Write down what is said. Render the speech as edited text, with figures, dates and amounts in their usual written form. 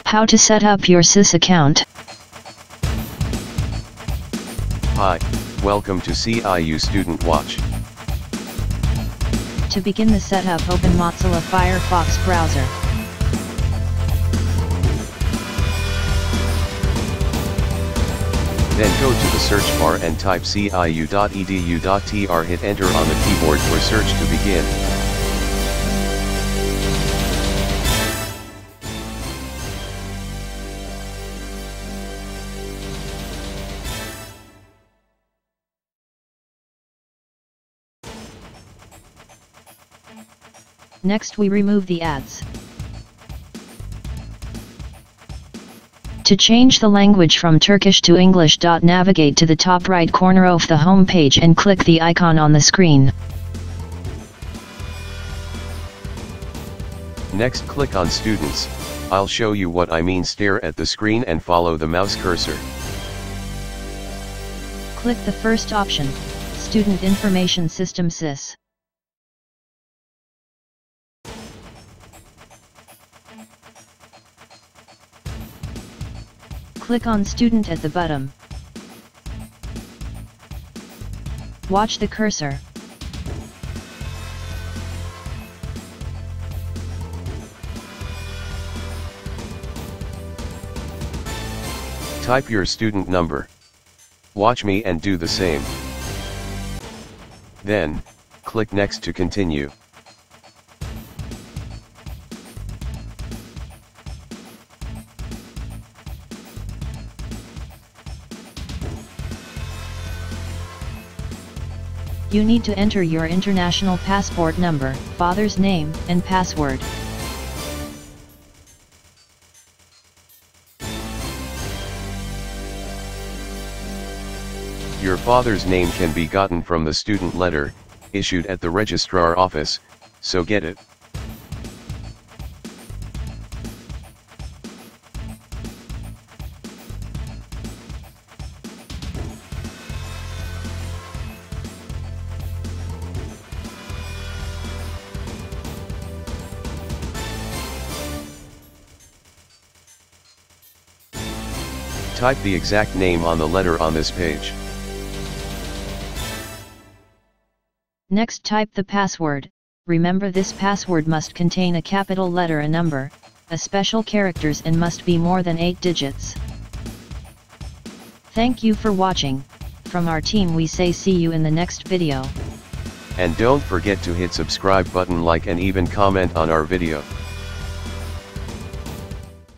How to set up your SIS account. Hi, welcome to CIU Student Watch. To begin the setup, open Mozilla Firefox browser. Then go to the search bar and type ciu.edu.tr. Hit enter on the keyboard for search to begin. Next we remove the ads. To change the language from Turkish to English, navigate to the top right corner of the home page and click the icon on the screen. Next click on Students. I'll show you what I mean. Stare at the screen and follow the mouse cursor. Click the first option, Student Information System SIS. Click on Student at the bottom. Watch the cursor. Type your student number. Watch me and do the same. Then, click Next to continue. You need to enter your international passport number, father's name, and password. Your father's name can be gotten from the student letter, issued at the registrar office, so get it. Type the exact name on the letter on this page. Next, type the password. Remember, this password must contain a capital letter, a number, a special characters, and must be more than 8 digits. Thank you for watching. From our team we say see you in the next video. And don't forget to hit subscribe button, like, and even comment on our video.